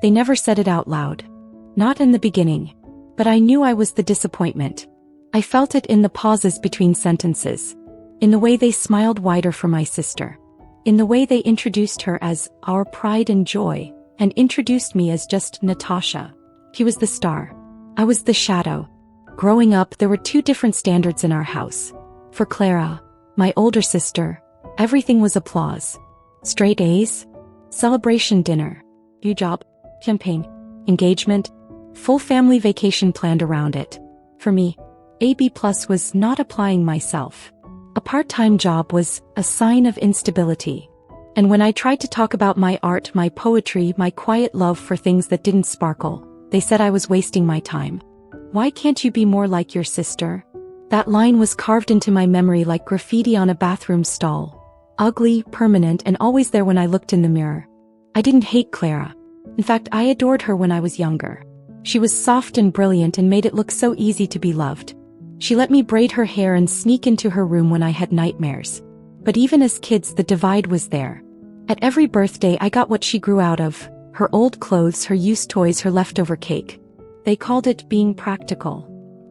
They never said it out loud. Not in the beginning. But I knew I was the disappointment. I felt it in the pauses between sentences. In the way they smiled wider for my sister. In the way they introduced her as our pride and joy, and introduced me as just Natasha. He was the star. I was the shadow. Growing up, there were two different standards in our house. For Clara, my older sister, everything was applause. Straight A's, celebration dinner, new job, champagne, engagement, full family vacation planned around it. For me, AB+ was not applying myself. A part-time job was a sign of instability. And when I tried to talk about my art, my poetry, my quiet love for things that didn't sparkle, they said I was wasting my time. Why can't you be more like your sister? That line was carved into my memory like graffiti on a bathroom stall. Ugly, permanent, and always there when I looked in the mirror. I didn't hate Clara. In fact, I adored her when I was younger. She was soft and brilliant and made it look so easy to be loved. She let me braid her hair and sneak into her room when I had nightmares. But even as kids, the divide was there. At every birthday, I got what she grew out of: her old clothes, her used toys, her leftover cake. They called it being practical.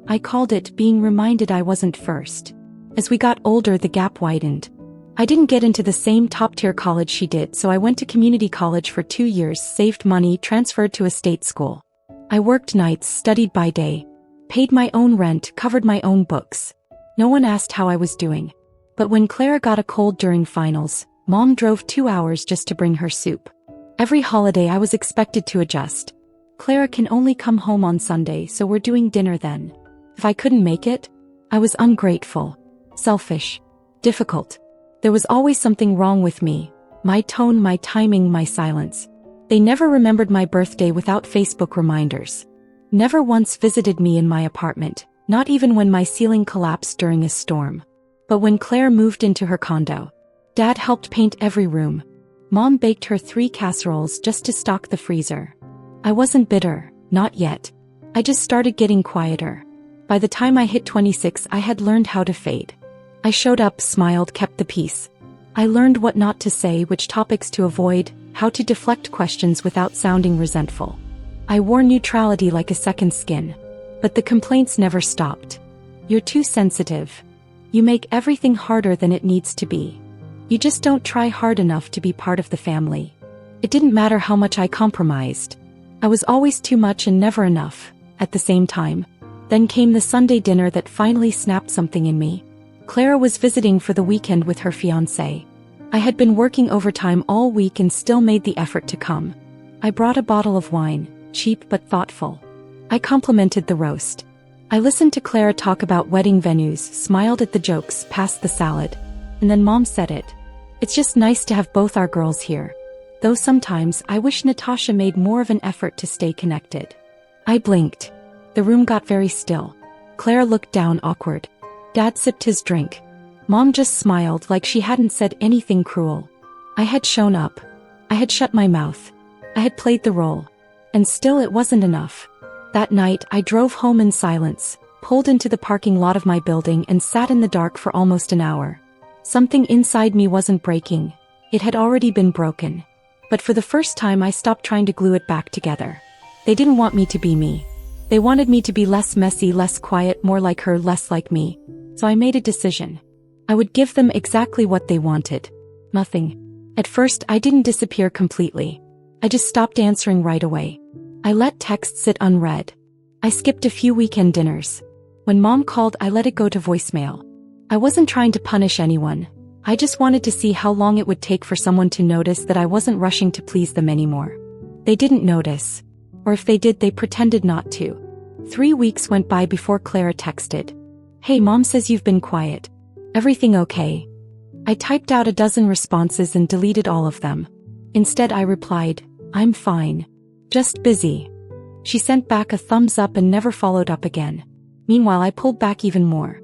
I called it being reminded I wasn't first. As we got older, the gap widened. I didn't get into the same top-tier college she did, so I went to community college for 2 years, saved money, transferred to a state school. I worked nights, studied by day, paid my own rent, covered my own books. No one asked how I was doing. But when Clara got a cold during finals, Mom drove 2 hours just to bring her soup. Every holiday I was expected to adjust. Clara can only come home on Sunday, so we're doing dinner then. If I couldn't make it, I was ungrateful, selfish, difficult. There was always something wrong with me. My tone, my timing, my silence. They never remembered my birthday without Facebook reminders. Never once visited me in my apartment, not even when my ceiling collapsed during a storm. But when Claire moved into her condo, Dad helped paint every room. Mom baked her 3 casseroles just to stock the freezer. I wasn't bitter, not yet. I just started getting quieter. By the time I hit 26, I had learned how to fade. I showed up, smiled, kept the peace. I learned what not to say, which topics to avoid, how to deflect questions without sounding resentful. I wore neutrality like a second skin. But the complaints never stopped. You're too sensitive. You make everything harder than it needs to be. You just don't try hard enough to be part of the family. It didn't matter how much I compromised. I was always too much and never enough, at the same time. Then came the Sunday dinner that finally snapped something in me. Clara was visiting for the weekend with her fiancé. I had been working overtime all week and still made the effort to come. I brought a bottle of wine, cheap but thoughtful. I complimented the roast. I listened to Clara talk about wedding venues, smiled at the jokes, passed the salad. And then Mom said it. It's just nice to have both our girls here. Though sometimes I wish Natasha made more of an effort to stay connected. I blinked. The room got very still. Clara looked down, awkward. Dad sipped his drink. Mom just smiled like she hadn't said anything cruel. I had shown up. I had shut my mouth. I had played the role. And still it wasn't enough. That night I drove home in silence, pulled into the parking lot of my building and sat in the dark for almost an hour. Something inside me wasn't breaking. It had already been broken. But for the first time I stopped trying to glue it back together. They didn't want me to be me. They wanted me to be less messy, less quiet, more like her, less like me. So I made a decision. I would give them exactly what they wanted. Nothing. At first, I didn't disappear completely. I just stopped answering right away. I let texts sit unread. I skipped a few weekend dinners. When Mom called, I let it go to voicemail. I wasn't trying to punish anyone. I just wanted to see how long it would take for someone to notice that I wasn't rushing to please them anymore. They didn't notice. Or if they did, they pretended not to. 3 weeks went by before Clara texted. Hey, Mom says you've been quiet. Everything okay? I typed out a dozen responses and deleted all of them. Instead, I replied, I'm fine. Just busy. She sent back a thumbs up and never followed up again. Meanwhile, I pulled back even more.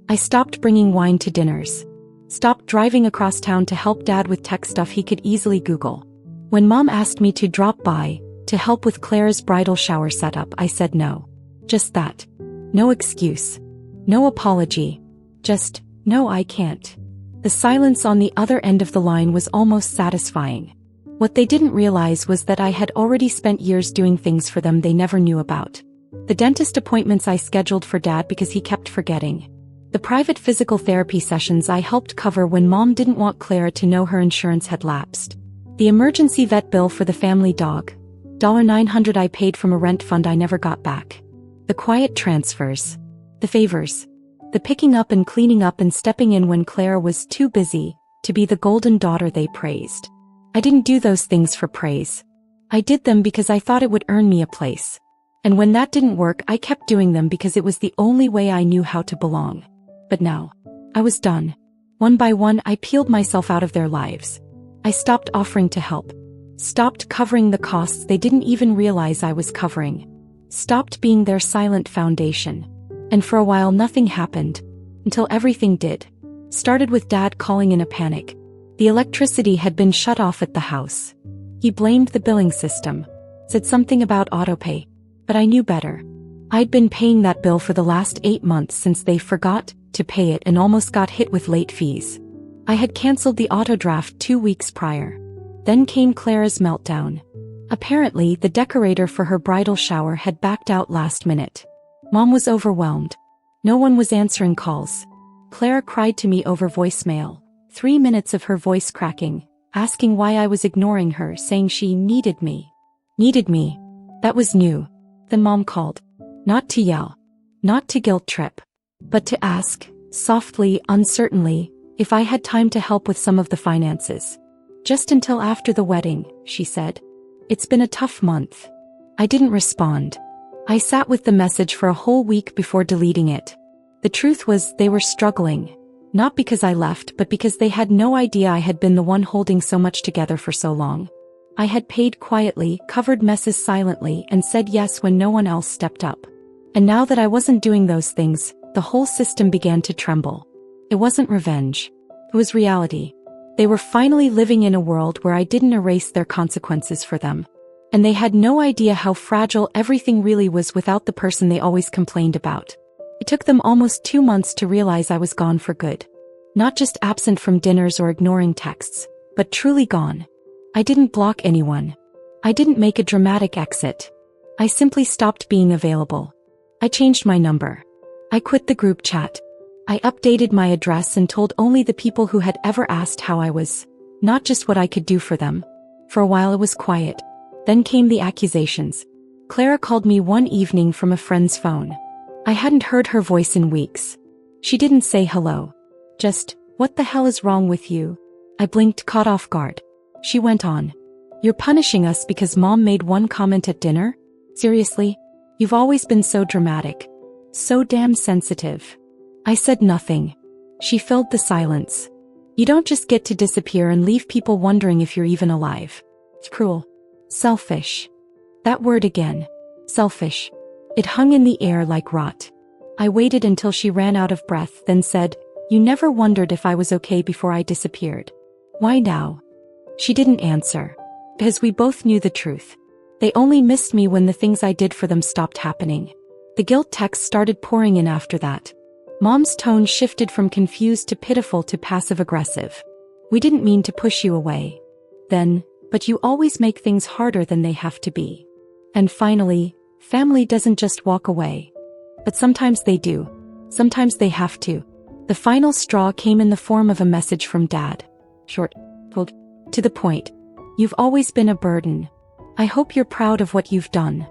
I stopped bringing wine to dinners. Stopped driving across town to help Dad with tech stuff he could easily Google. When Mom asked me to drop by, to help with Clara's bridal shower setup, I said no. Just that. No excuse. No apology. Just, no, I can't. The silence on the other end of the line was almost satisfying. What they didn't realize was that I had already spent years doing things for them they never knew about. The dentist appointments I scheduled for Dad because he kept forgetting. The private physical therapy sessions I helped cover when Mom didn't want Clara to know her insurance had lapsed. The emergency vet bill for the family dog, $900 I paid from a rent fund I never got back. The quiet transfers. The favors. The picking up and cleaning up and stepping in when Clara was too busy to be the golden daughter they praised. I didn't do those things for praise. I did them because I thought it would earn me a place. And when that didn't work, I kept doing them because it was the only way I knew how to belong. But now, I was done. One by one, I peeled myself out of their lives. I stopped offering to help. Stopped covering the costs they didn't even realize I was covering. Stopped being their silent foundation. And for a while nothing happened. Until everything did. Started with Dad calling in a panic. The electricity had been shut off at the house. He blamed the billing system. Said something about autopay. But I knew better. I'd been paying that bill for the last 8 months since they forgot to pay it and almost got hit with late fees. I had canceled the auto draft 2 weeks prior. Then came Clara's meltdown. Apparently, the decorator for her bridal shower had backed out last minute. Mom was overwhelmed. No one was answering calls. Clara cried to me over voicemail. 3 minutes of her voice cracking, asking why I was ignoring her, saying she needed me. Needed me. That was new. Then Mom called. Not to yell. Not to guilt trip. But to ask, softly, uncertainly, if I had time to help with some of the finances. Just until after the wedding, she said. It's been a tough month. I didn't respond. I sat with the message for a whole week before deleting it. The truth was they were struggling. Not because I left, but because they had no idea I had been the one holding so much together for so long. I had paid quietly, covered messes silently, and said yes when no one else stepped up. And now that I wasn't doing those things, the whole system began to tremble. It wasn't revenge. It was reality. They were finally living in a world where I didn't erase their consequences for them. And they had no idea how fragile everything really was without the person they always complained about. It took them almost 2 months to realize I was gone for good. Not just absent from dinners or ignoring texts, but truly gone. I didn't block anyone. I didn't make a dramatic exit. I simply stopped being available. I changed my number. I quit the group chat. I updated my address and told only the people who had ever asked how I was, not just what I could do for them. For a while it was quiet. Then came the accusations. Clara called me one evening from a friend's phone. I hadn't heard her voice in weeks. She didn't say hello. Just, what the hell is wrong with you? I blinked, caught off guard. She went on. You're punishing us because Mom made one comment at dinner? Seriously? You've always been so dramatic. So damn sensitive. I said nothing. She filled the silence. You don't just get to disappear and leave people wondering if you're even alive. It's cruel. Selfish. That word again. Selfish. It hung in the air like rot. I waited until she ran out of breath, then said, You never wondered if I was okay before I disappeared. Why now? She didn't answer. Because we both knew the truth. They only missed me when the things I did for them stopped happening. The guilt texts started pouring in after that. Mom's tone shifted from confused to pitiful to passive-aggressive. We didn't mean to push you away. Then, but you always make things harder than they have to be. And finally, family doesn't just walk away. But sometimes they do. Sometimes they have to. The final straw came in the form of a message from Dad. Short, cold, to the point. You've always been a burden. I hope you're proud of what you've done.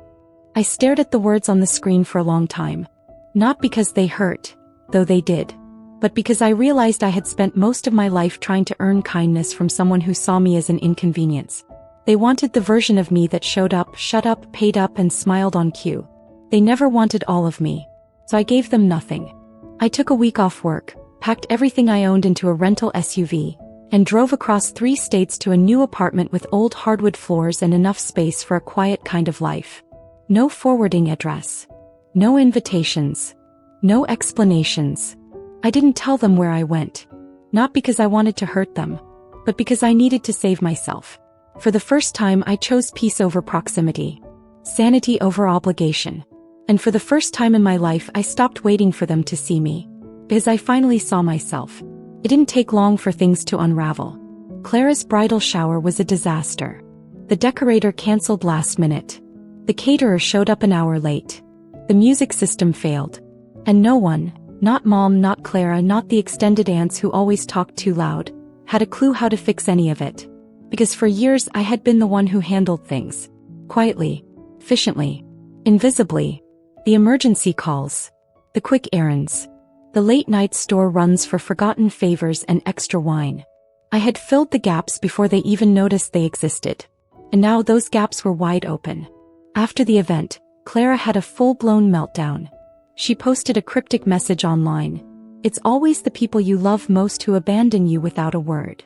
I stared at the words on the screen for a long time. Not because they hurt, though they did, but because I realized I had spent most of my life trying to earn kindness from someone who saw me as an inconvenience. They wanted the version of me that showed up, shut up, paid up, and smiled on cue. They never wanted all of me, so I gave them nothing. I took a week off work, packed everything I owned into a rental SUV, and drove across 3 states to a new apartment with old hardwood floors and enough space for a quiet kind of life. No forwarding address. No invitations. No explanations. I didn't tell them where I went. Not because I wanted to hurt them, but because I needed to save myself. For the first time, I chose peace over proximity. Sanity over obligation. And for the first time in my life, I stopped waiting for them to see me. Because I finally saw myself. It didn't take long for things to unravel. Clara's bridal shower was a disaster. The decorator canceled last minute. The caterer showed up an hour late. The music system failed. And no one, not Mom, not Clara, not the extended aunts who always talked too loud, had a clue how to fix any of it. Because for years I had been the one who handled things. Quietly, efficiently, invisibly. The emergency calls. The quick errands. The late-night store runs for forgotten favors and extra wine. I had filled the gaps before they even noticed they existed. And now those gaps were wide open. After the event, Clara had a full-blown meltdown. She posted a cryptic message online. "It's always the people you love most who abandon you without a word."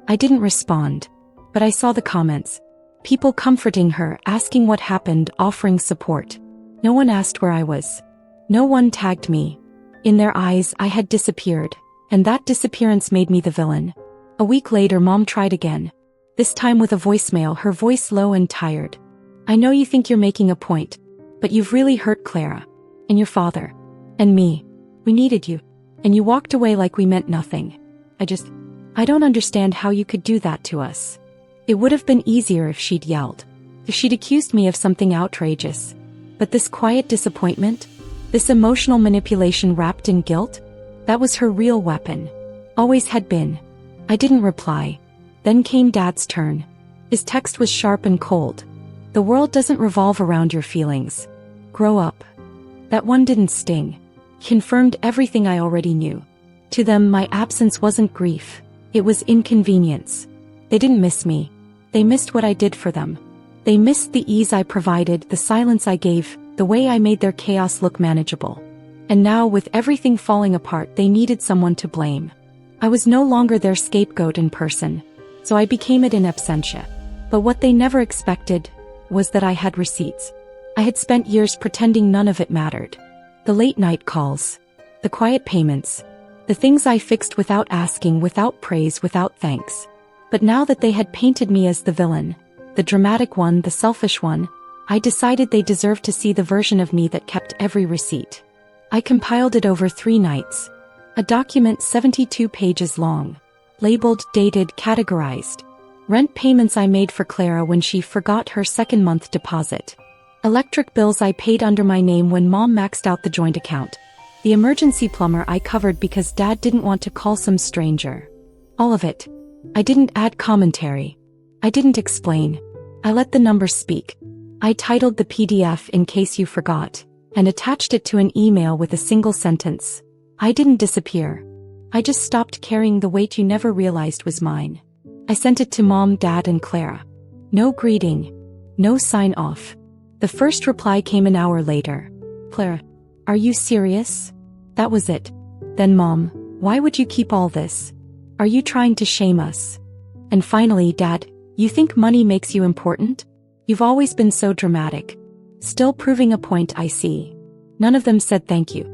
I didn't respond. But I saw the comments. People comforting her, asking what happened, offering support. No one asked where I was. No one tagged me. In their eyes, I had disappeared. And that disappearance made me the villain. A week later, Mom tried again. This time with a voicemail, her voice low and tired. "I know you think you're making a point. But you've really hurt Clara. And your father. And me. We needed you. And you walked away like we meant nothing. I don't understand how you could do that to us." It would have been easier if she'd yelled. If she'd accused me of something outrageous. But this quiet disappointment? This emotional manipulation wrapped in guilt? That was her real weapon. Always had been. I didn't reply. Then came Dad's turn. His text was sharp and cold. "The world doesn't revolve around your feelings. Grow up." That one didn't sting. Confirmed everything I already knew. To them, my absence wasn't grief. It was inconvenience. They didn't miss me. They missed what I did for them. They missed the ease I provided, the silence I gave, the way I made their chaos look manageable. And now, with everything falling apart, they needed someone to blame. I was no longer their scapegoat in person, so I became it in absentia. But what they never expected was that I had receipts. I had spent years pretending none of it mattered. The late-night calls. The quiet payments. The things I fixed without asking, without praise, without thanks. But now that they had painted me as the villain, the dramatic one, the selfish one, I decided they deserved to see the version of me that kept every receipt. I compiled it over 3 nights. A document 72 pages long. Labeled, dated, categorized. Rent payments I made for Clara when she forgot her second-month deposit. Electric bills I paid under my name when Mom maxed out the joint account. The emergency plumber I covered because Dad didn't want to call some stranger. All of it. I didn't add commentary. I didn't explain. I let the numbers speak. I titled the PDF "In Case You Forgot" and attached it to an email with a single sentence. I didn't disappear. I just stopped carrying the weight you never realized was mine. I sent it to Mom, Dad, and Clara. No greeting. No sign-off. The first reply came an hour later. "Clara, are you serious?" That was it. Then Mom, "Why would you keep all this? Are you trying to shame us?" And finally, Dad, "You think money makes you important? You've always been so dramatic." Still proving a point, I see. None of them said thank you.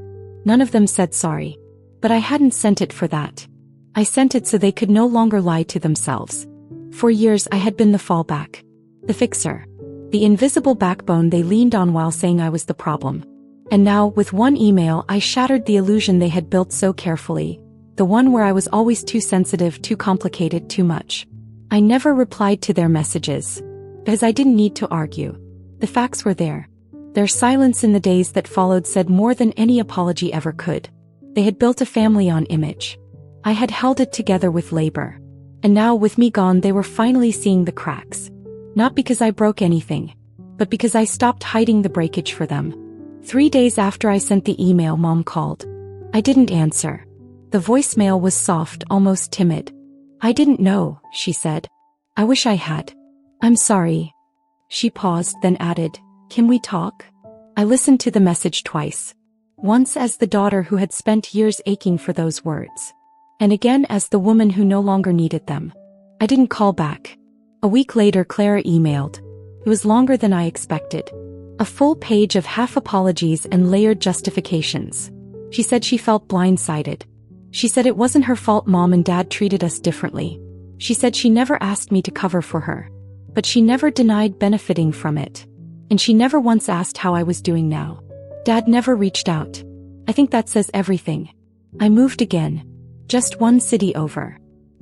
None of them said sorry. But I hadn't sent it for that. I sent it so they could no longer lie to themselves. For years I had been the fallback. The fixer. The invisible backbone they leaned on while saying I was the problem. And now, with one email, I shattered the illusion they had built so carefully. The one where I was always too sensitive, too complicated, too much. I never replied to their messages. Because I didn't need to argue. The facts were there. Their silence in the days that followed said more than any apology ever could. They had built a family on image. I had held it together with labor. And now, with me gone, they were finally seeing the cracks. Not because I broke anything, but because I stopped hiding the breakage for them. 3 days after I sent the email, Mom called. I didn't answer. The voicemail was soft, almost timid. "I didn't know," she said. "I wish I had. I'm sorry." She paused, then added, "Can we talk?" I listened to the message twice. Once as the daughter who had spent years aching for those words. And again as the woman who no longer needed them. I didn't call back. A week later, Clara emailed. It was longer than I expected. A full page of half apologies and layered justifications. She said she felt blindsided. She said it wasn't her fault Mom and Dad treated us differently. She said she never asked me to cover for her. But she never denied benefiting from it. And she never once asked how I was doing now. Dad never reached out. I think that says everything. I moved again. Just 1 city over.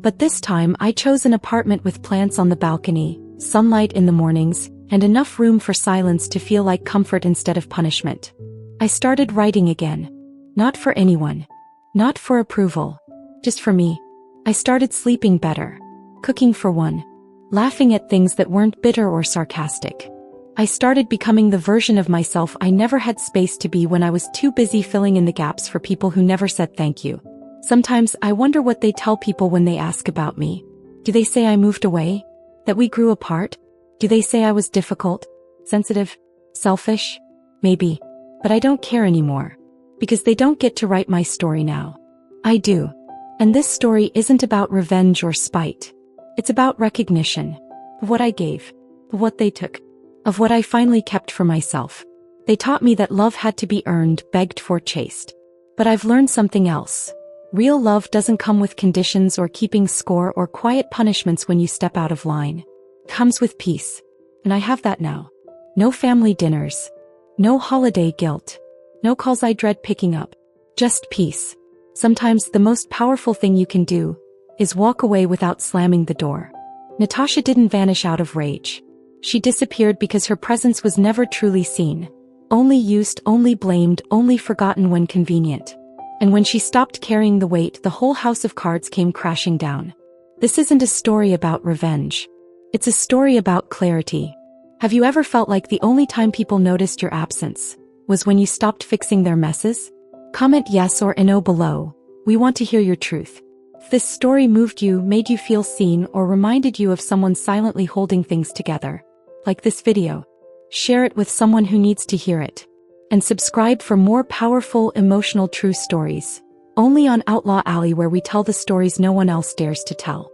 But this time I chose an apartment with plants on the balcony, sunlight in the mornings, and enough room for silence to feel like comfort instead of punishment. I started writing again. Not for anyone. Not for approval. Just for me. I started sleeping better. Cooking for one. Laughing at things that weren't bitter or sarcastic. I started becoming the version of myself I never had space to be when I was too busy filling in the gaps for people who never said thank you. Sometimes I wonder what they tell people when they ask about me. Do they say I moved away? That we grew apart? Do they say I was difficult? Sensitive? Selfish? Maybe. But I don't care anymore. Because they don't get to write my story now. I do. And this story isn't about revenge or spite. It's about recognition. Of what I gave. Of what they took. Of what I finally kept for myself. They taught me that love had to be earned, begged for, chased. But I've learned something else. Real love doesn't come with conditions or keeping score or quiet punishments when you step out of line. It comes with peace. And I have that now. No family dinners. No holiday guilt. No calls I dread picking up. Just peace. Sometimes the most powerful thing you can do is walk away without slamming the door. Natasha didn't vanish out of rage. She disappeared because her presence was never truly seen. Only used, only blamed, only forgotten when convenient. And when she stopped carrying the weight, the whole house of cards came crashing down. This isn't a story about revenge. It's a story about clarity. Have you ever felt like the only time people noticed your absence was when you stopped fixing their messes? Comment yes or no below. We want to hear your truth. If this story moved you, made you feel seen, or reminded you of someone silently holding things together, like this video, share it with someone who needs to hear it. And subscribe for more powerful, emotional, true stories. Only on Outlaw Alley, where we tell the stories no one else dares to tell.